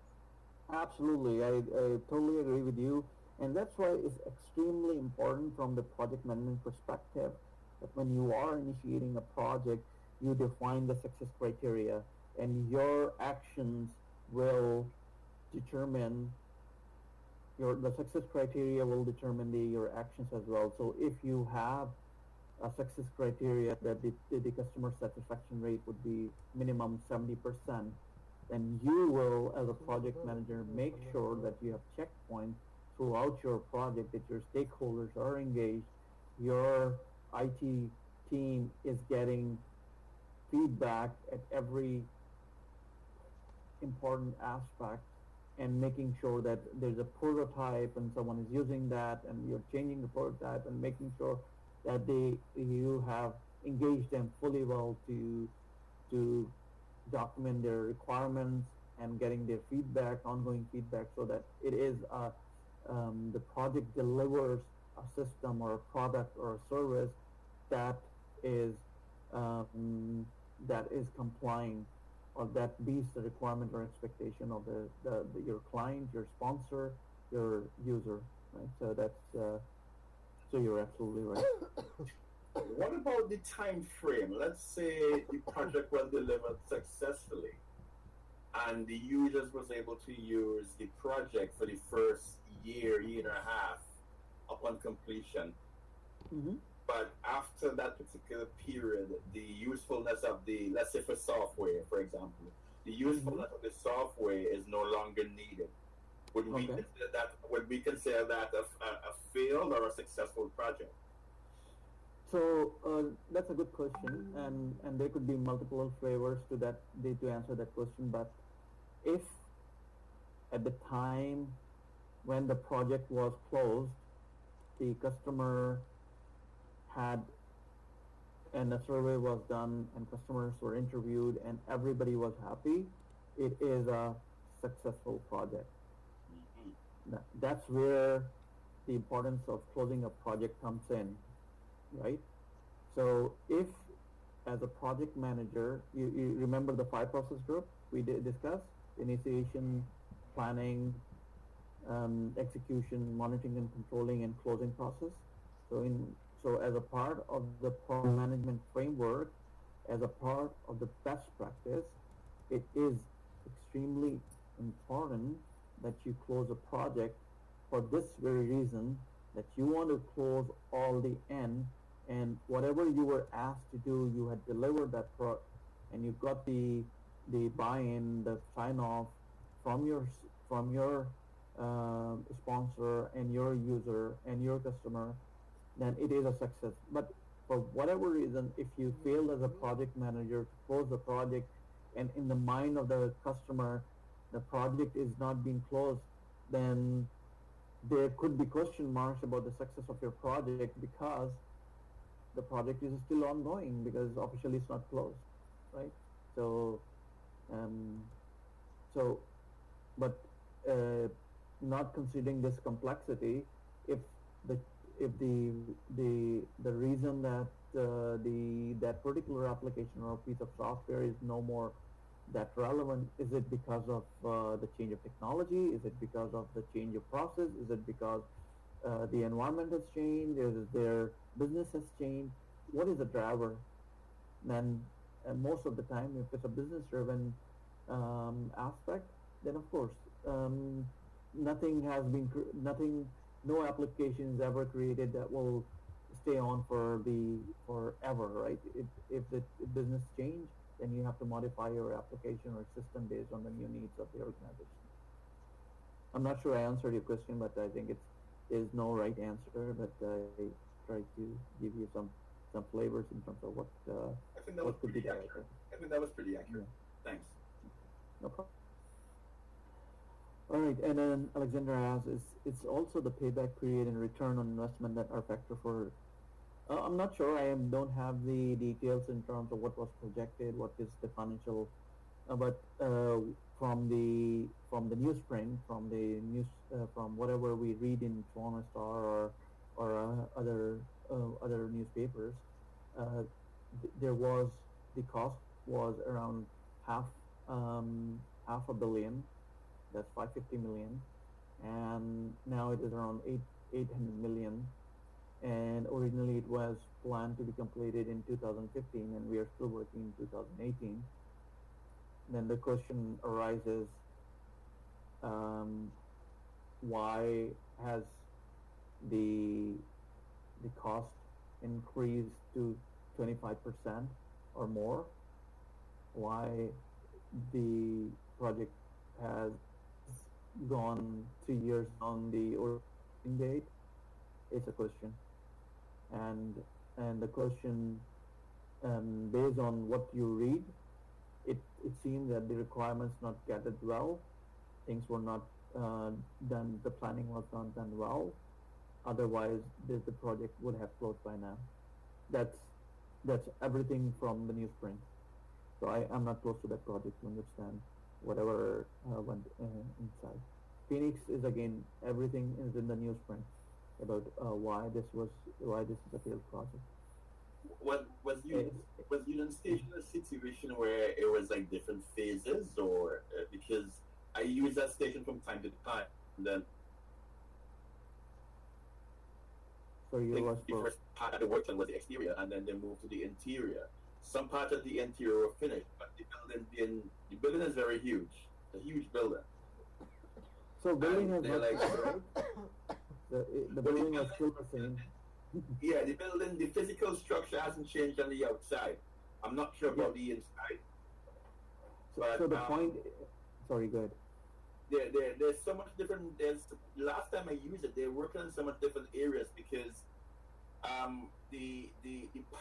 Absolutely, I totally agree with you, and that's why it's extremely important from the project management perspective that when you are initiating a project, you define the success criteria, and your actions will determine your the success criteria will determine your actions as well. So if you have a success criteria that the customer satisfaction rate would be minimum 70%, then you will, as a project manager, make sure that you have checkpoints throughout your project, that your stakeholders are engaged, your IT team is getting feedback at every important aspect, and making sure that there's a prototype and someone is using that, and you're changing the prototype and making sure that you have engaged them fully well to document their requirements and getting their feedback, ongoing feedback, so that it is the project delivers a system or a product or a service that is that is complying, or that meets the requirement or expectation of your client, your sponsor, your user, right? So that's so you're absolutely right. What about the time frame? Let's say the project was delivered successfully and the users was able to use the project for the first year and a half upon completion. Mm-hmm. But after that particular period, the usefulness of the, let's say for software, for example, the Mm-hmm. usefulness of the software is no longer needed. Okay. Would we consider that a failed or a successful project? So that's a good question, and there could be multiple flavors to that to answer that question. But if at the time when the project was closed, the customer had and a survey was done and customers were interviewed and everybody was happy, it is a successful project. Mhm. That's where the importance of closing a project comes in, right? So if as a project manager, you remember the five process group we did discuss: initiation, planning, execution, monitoring and controlling, and closing process. So so as a part of the project management framework, as a part of the best practice, it is extremely important that you close a project for this very reason, that you want to close all the end, and whatever you were asked to do, you had delivered that and you got the buy-in, the sign-off from your sponsor and your user and your customer, then it is a success. But for whatever reason, if you fail as a project manager to close the project, and in the mind of the customer, the project is not being closed, then there could be question marks about the success of your project, because the project is still ongoing, because officially it's not closed, right? So, um, so but uh, not considering this complexity, if the if the reason that the that particular application or piece of software is no more that relevant, is it because of the change of technology? Is it because of the change of process? Is it because the environment has changed? Is their business has changed? What is the driver? Then most of the time, if it's a business driven aspect, then of course um, nothing has been nothing, no application is ever created that will stay on for the forever, right? If the business change, then you have to modify your application or system based on the new needs of the organization. I'm not sure I answered your question, but I think it's there's no right answer, but I tried to give you some flavors in terms of I think that was what could be pretty the accurate. outcome. I think that was pretty Yeah, accurate. Thanks. no problem. All right, and then Alexander asks, it's also the payback period and return on investment that are factor for. I'm not sure. Don't have the details in terms of what was projected, what is the financial, but from the newsprint, from whatever we read in Toronto Star or other newspapers, there was the cost was around half half a billion. That's 550 million, and now it is around 800 million. and originally it was planned to be completed in 2015, and we are still working in 2018. Then the question arises, um, why has the the cost increased to 25% or more? Why the project has gone 3 years on the origin date is a question, and the question, based on what you read, it seems that the requirements not gathered well, things were not done, the planning was not done well. Otherwise, the project would have closed by now. That's that's everything from the newsprint. So I'm not close to that project to understand whatever went inside. Phoenix is again, everything is in the newsprint about why this is a failed project. Was It's, was Union Station a situation where it was like different phases, or because I use that station from time to time, and then so I you think lost the for first part of the work done was the exterior, and then they moved to the interior. Some parts of the interior were finished, but the building is very huge, a huge building, so building and has they're not like, changed. The but the building was building, still the same. yeah, the building, the physical structure hasn't changed on the outside. I'm not sure Yeah. about the inside, So but the point, sorry, good. there's so much different. There's last time I used it, they're working on so much different areas because the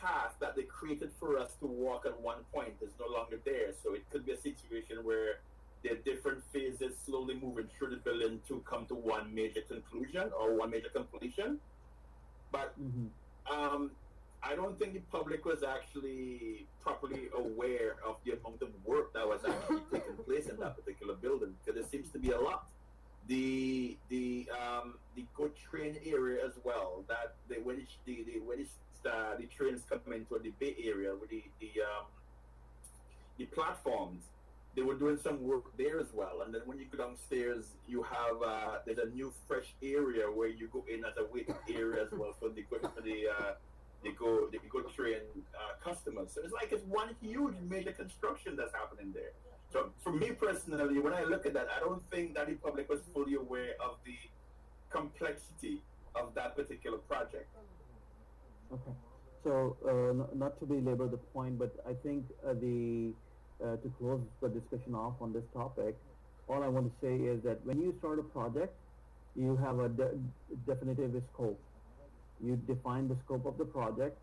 path that they created for us to walk at one point is no longer there. So it could be a situation where there are different phases slowly moving through the building to come to one major conclusion or one major completion. But Hmm. um, I don't think the public was actually properly aware of the amount of work that was actually taking place in that particular building because there seems to be a lot. The good train area as well. That when the trains come into the Bay Area with the platforms, they were doing some work there as well. And then when you go downstairs, you have there's a new fresh area where you go in as a waiting area as well for the go train customers. So it's like it's one huge major construction that's happening there. So for me personally, when I look at that, I don't think that the public was fully aware of the complexity of that particular project. Okay. So, not to belabor the point, but I think the to close the discussion off on this topic, all I want to say is that when you start a project, you have a definitive scope. You define the scope of the project,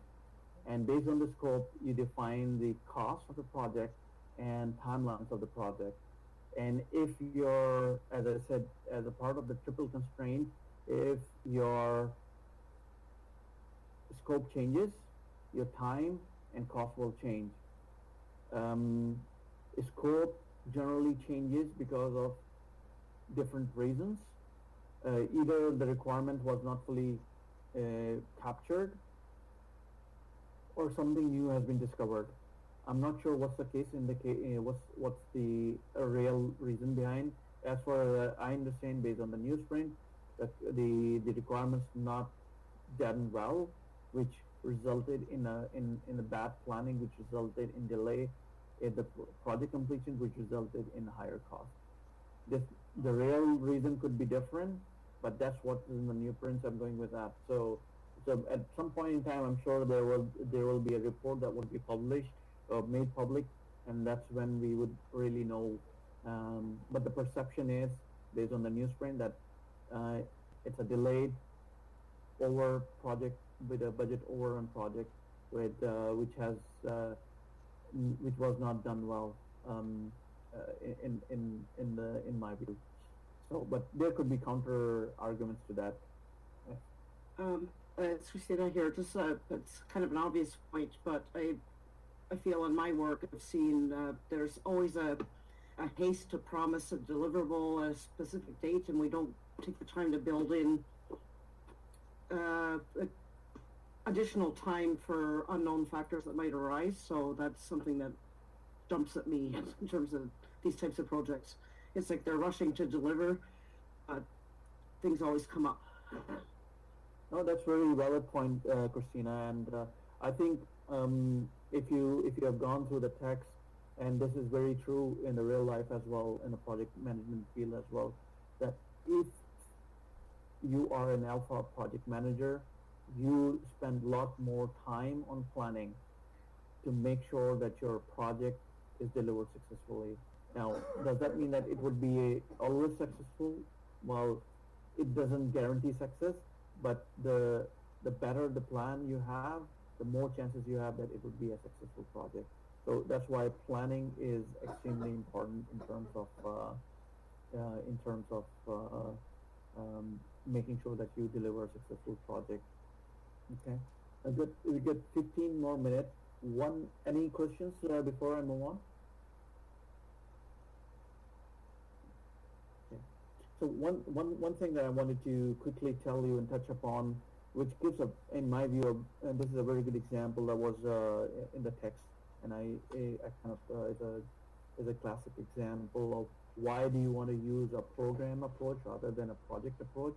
and based on the scope, you define the cost of the project and timelines of the project. And if you're, as I said, as a part of the triple constraint, if your scope changes, your time and cost will change. Um, Scope generally changes because of different reasons. Either the requirement was not fully captured, or something new has been discovered. I'm not sure what's the case in the case. What's the real reason behind? As far as I understand, based on the newsprint, that the requirements not done well, which resulted in a bad planning, which resulted in delay in the project completion, which resulted in higher cost. This the real reason could be different, but that's what is in the new prints. I'm going with that. So at some point in time, I'm sure there will be a report that will be published or made public, and that's when we would really know. But the perception is based on the newsprint that uh, it's a delayed over project with a budget overrun project with uh, which was not done well, in my view. So, but there could be counter arguments to that. Uh, Um, it's Christina here. Just it's kind of an obvious point, but I feel in my work I've seen there's always a haste to promise a deliverable, a specific date, and we don't take the time to build in uh, additional time for unknown factors that might arise. So that's something that jumps at me in terms of these types of projects. It's like they're rushing to deliver, but things always come up. No, that's very valid point, Christina. And I think if you have gone through the text, and this is very true in the real life as well, in the project management field as well, that if you are an alpha project manager, you spend a lot more time on planning to make sure that your project is delivered successfully. Now, does that mean that it would be always successful? Well, it doesn't guarantee success, but the better the plan you have, the more chances you have that it would be a successful project. So that's why planning is extremely important in terms of making sure that you deliver a successful project. Okay, good. We get 15 more minutes. Any questions before I move on? Okay. So one thing that I wanted to quickly tell you and touch upon, which gives a, in my view, and this is a very good example that was in the text, and I kind of is a classic example of why do you want to use a program approach rather than a project approach.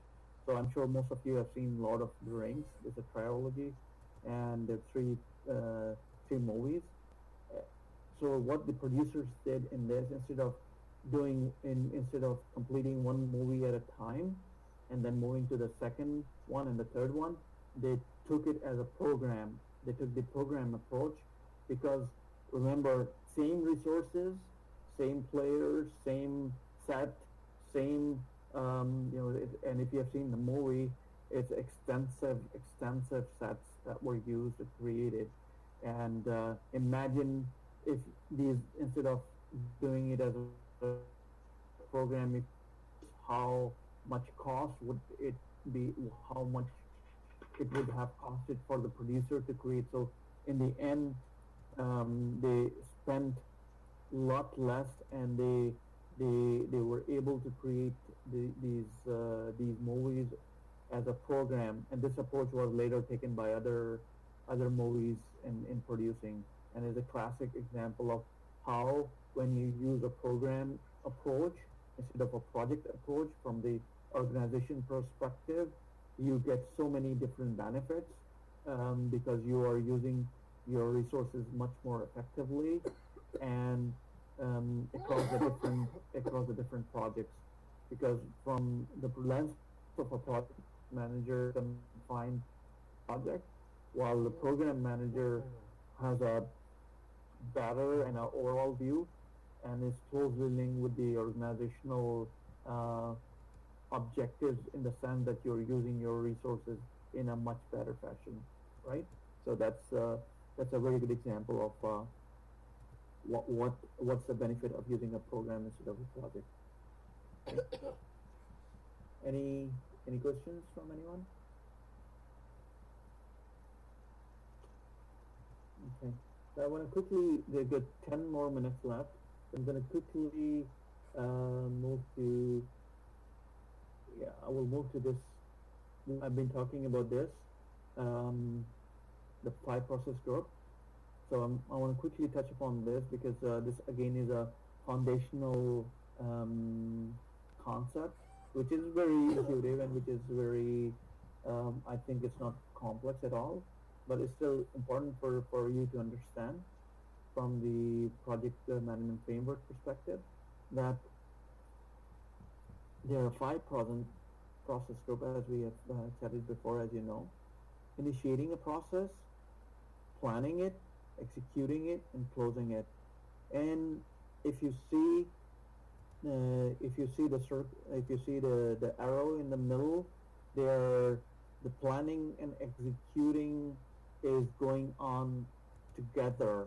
So I'm sure most of you have seen Lord of the Rings. It's a trilogy, and there are three movies. Uh, So what the producers did in this, instead of completing one movie at a time, and then moving to the second one and the third one, they took it as a program. They took the program approach because remember, same resources, same players, same set, same and if you have seen the movie, it's extensive sets that were used to create it. And imagine if these, instead of doing it as a program, if how much cost would it be, how much it would have costed for the producer to create. So in the end, they spent a lot less, and they were able to create these movies as a program. And this approach was later taken by other movies in producing, and is a classic example of how when you use a program approach instead of a project approach from the organization perspective, you get so many different benefits because you are using your resources much more effectively and across the different projects. Because from the lens of a project manager, can find project, while the program manager has a better and a overall view and is closely linked with the organizational uh, objectives, in the sense that you're using your resources in a much better fashion, right? So that's a very good example of what's the benefit of using a program instead of a project. Okay. Any questions from anyone? Okay. So I want to quickly, we've got 10 more minutes left. I'm going to quickly move to, yeah, I will move to this. I've been talking about this, um, the 5 process group. So I want to quickly touch upon this because this again is a foundational concept, which is very intuitive and which is very, I think it's not complex at all, but it's still important for you to understand from the project management framework perspective that there are 5 process group, as we have said it before, as you know: initiating a process, planning it, executing it, and closing it. And if you see if you see the arrow in the middle, there, the planning and executing is going on together,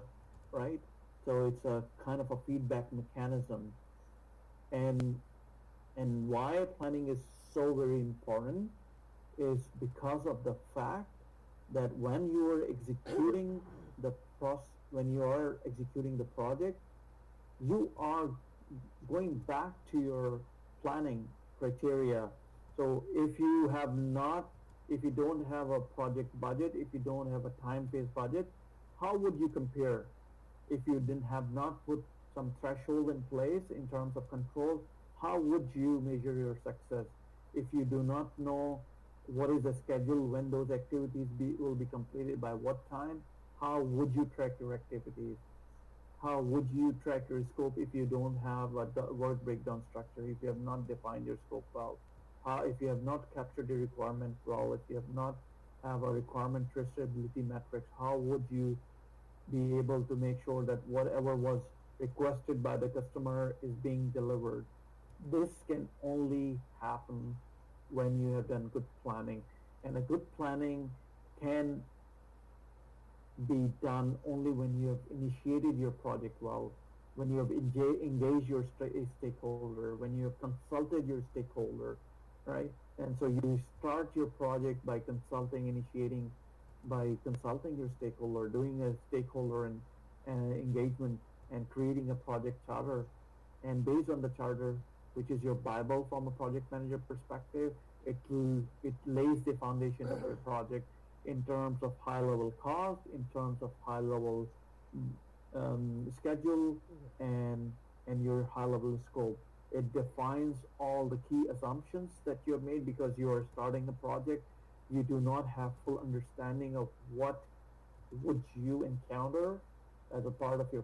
right? So it's a kind of a feedback mechanism. and and why planning is so very important is because of the fact that when you are executing the when you are executing the project, you are going back to your planning criteria. So if you don't have a project budget, if you don't have a time-based budget, how would you compare? If you didn't have not put some threshold in place in terms of control, how would you measure your success? If you do not know what is the schedule, when those activities will be completed, by what time, how would you track your activities, how would you track your scope if you don't have a work breakdown structure, if you have not defined your scope well, how, if you have not captured the requirement well, if you have not have a requirement traceability metrics, how would you be able to make sure that whatever was requested by the customer is being delivered. This can only happen when you have done good planning, and a good planning can be done only when you have initiated your project well, when you have engaged your stakeholder, when you have consulted your stakeholder, right? And so you start your project by initiating, by consulting your stakeholder, doing a stakeholder and engagement, and creating a project charter. And based on the charter, which is your Bible from a project manager perspective, it lays the foundation of your project in terms of high level cost, in terms of high level schedule, and your high level scope. It defines all the key assumptions that you have made, because you are starting a project. You do not have full understanding of what would you encounter as a part of your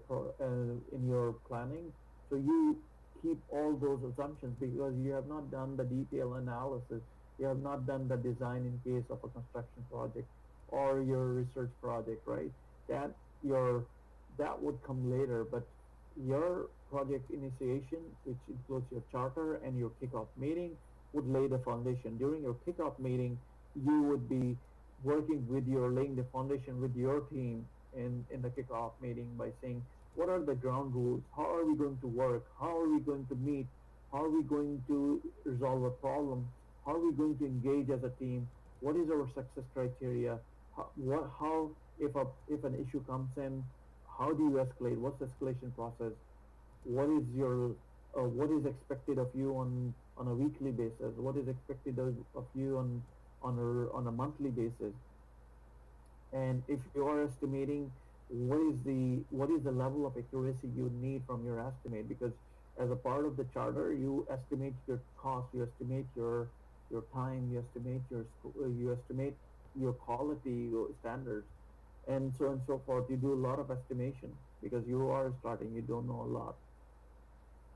in your planning. So you keep all those assumptions because you have not done the detailed analysis. You have not done the design in case of a construction project or your research project, right? That your that would come later, but your project initiation, which includes your charter and your kickoff meeting, would lay the foundation. During your kickoff meeting, you would be working with your laying the foundation with your team in the kickoff meeting by saying, what are the ground rules? How are we going to work? How are we going to meet? How are we going to resolve a problem? How are we going to engage as a team? What is our success criteria? How if an issue comes in, how do you escalate? What's the escalation process? What is expected of you on a weekly basis? What is expected of you on a monthly basis? And if you are estimating, what is the level of accuracy you need from your estimate? Because as a part of the charter, you estimate your cost, you estimate your time, you estimate your quality your standards, and so on and so forth. You do a lot of estimation because you are starting, you don't know a lot,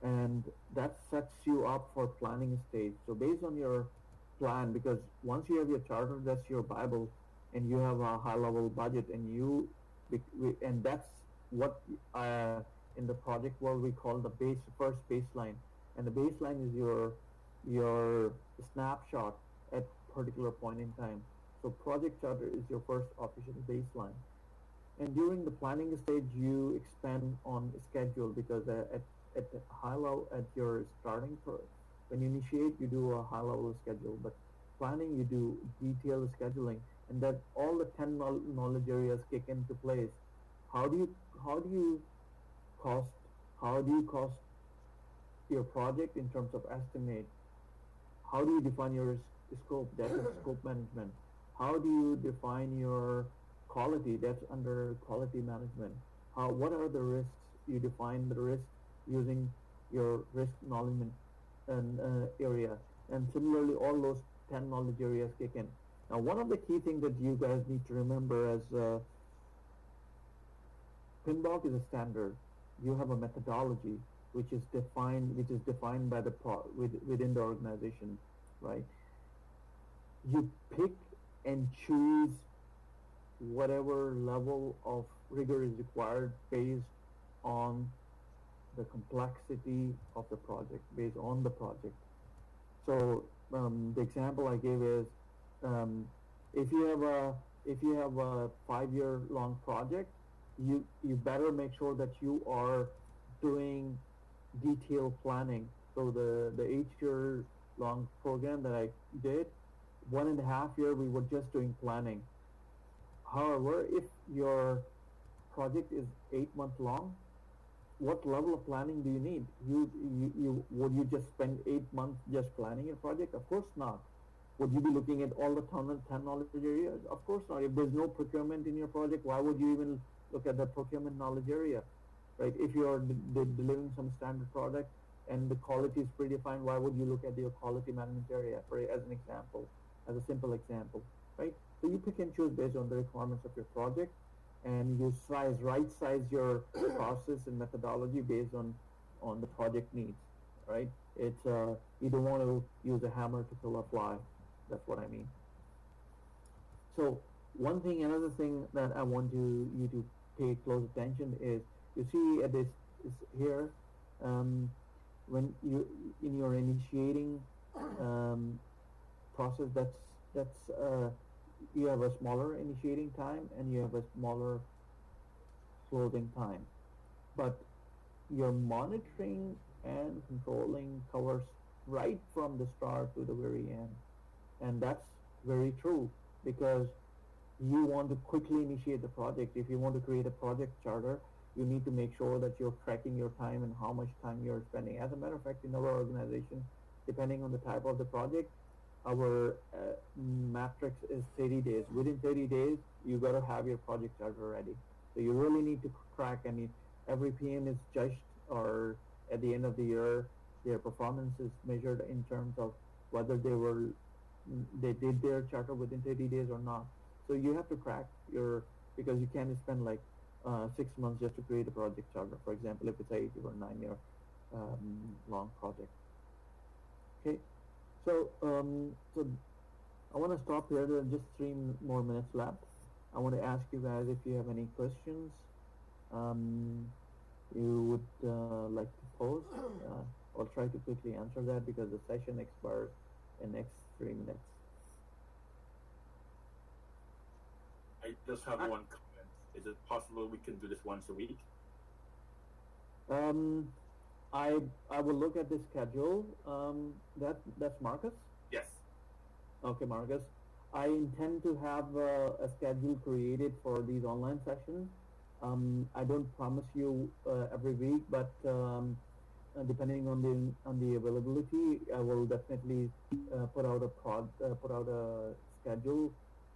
and that sets you up for planning stage. So based on your plan, because once you have your charter, that's your Bible, and you have a high level budget, and that's what in the project world we call the first baseline, and the baseline is your snapshot at particular point in time. So project charter is your first official baseline. And during the planning stage, you expand on schedule because at the high level, at your when you initiate, you do a high level schedule, but planning, you do detailed scheduling, and that all the 10 knowledge areas kick into place. How do you, how do you cost, how do you cost your project in terms of estimate? How do you define your scope? That's scope management. How do you define your quality? That's under quality management. What are the risks? You define the risk using your risk knowledge and area. And similarly, all those 10 knowledge areas kick in. Now, one of the key things that you guys need to remember as PMBOK is a standard. You have a methodology which is defined by within the organization, right? You pick and choose whatever level of rigor is required based on the complexity of the project, based on the project. So the example I gave is if you have a 5-year long project, you better make sure that you are doing detailed planning. So the 8-year long program that I did, 1.5 year we were just doing planning. However, if your project is 8 months long, what level of planning do you need? Would you just spend 8 months just planning a project? Of course not. Would you be looking at all the 10 knowledge areas? Of course not. If there's no procurement in your project, why would you even look at the procurement knowledge area, right? If you are delivering some standard product and the quality is predefined, why would you look at your quality management area, as an example? as a simple example, right? So you pick and choose based on the requirements of your project, and you right size your process and methodology based on the project needs, right? It's you don't want to use a hammer to kill a fly. That's what I mean. So another thing that I want you to pay close attention is, you see this is here, um, when you in your initiating um, process, that's you have a smaller initiating time and you have a smaller closing time, but your monitoring and controlling covers right from the start to the very end. And that's very true, because you want to quickly initiate the project. If you want to create a project charter, you need to make sure that you're tracking your time and how much time you're spending. As a matter of fact, in our organization, depending on the type of the project, our matrix is 30 days. Within 30 days, you got to have your project charter ready. So you really need to track. I mean, every PM is judged, or at the end of the year, their performance is measured in terms of whether they did their charter within 30 days or not. So you have to track your, because you can't spend like 6 months just to create a project charter. For example, if it's a 8 or 9 year long project. Okay, so I want to stop here. There are just 3 more minutes left. I want to ask you guys if you have any questions um, you would like to pose. I'll try to quickly answer that because the session expires in next 3 minutes. I just have one comment. Is it possible we can do this once a week? Um, I will look at the schedule. That's Marcus. Yes. Okay, Marcus. I intend to have a schedule created for these online sessions. I don't promise you every week, but depending on the availability, I will definitely put out a schedule,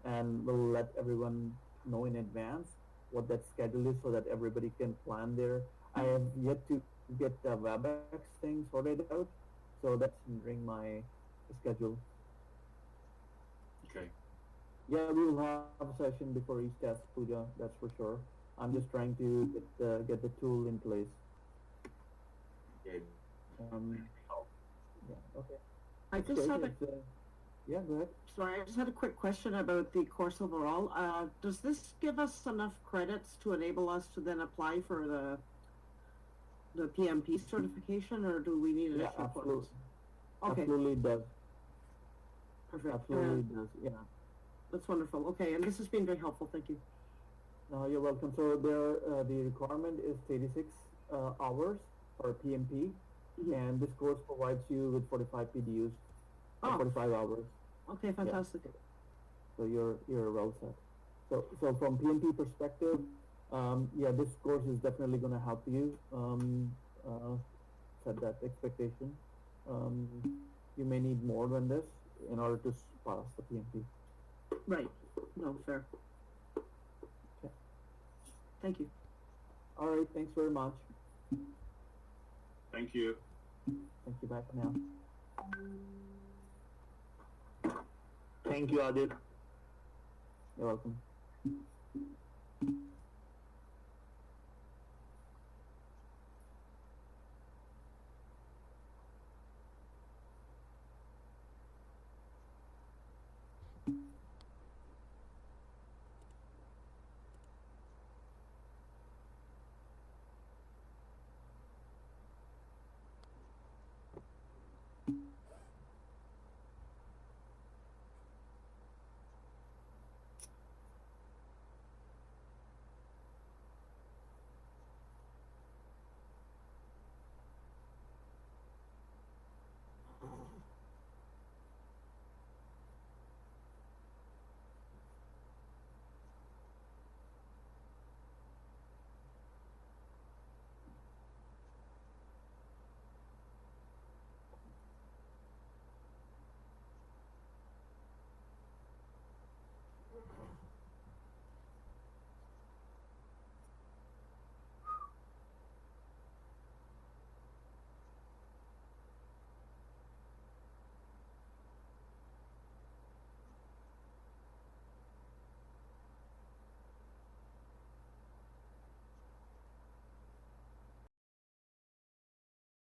and will let everyone know in advance what that schedule is, so that everybody can plan their. I have yet to get the WebEx thing sorted out, so that's hindering my schedule. Okay. Yeah, we will have a session before each test, Puja. That's for sure. I'm just trying to get the tool in place. Okay. Um, yeah. Okay. I That's just good. have a Yeah. Go ahead. sorry. I just had a quick question about the course overall. Does this give us enough credits to enable us to then apply for the PMP certification, or do we need Yeah. additional Absolutely. credits? Okay, Absolutely it does. perfect. Absolutely it does. Yeah. That's wonderful. Okay, and this has been very helpful. Thank you. No, you're welcome. So the requirement is 36 hours for PMP, Mhm. and this course provides you with 45 PDUs, Oh. 45 hours. Okay, fantastic. So you're well set. So from PMP perspective, yeah, this course is definitely going to help you set that expectation. Um, you may need more than this in order to pass the PMP. Right. No, fair. Okay. Thank you. All right. Thanks very much. Thank you. Thank you. Bye for now. Thank you, Adeel. You're welcome.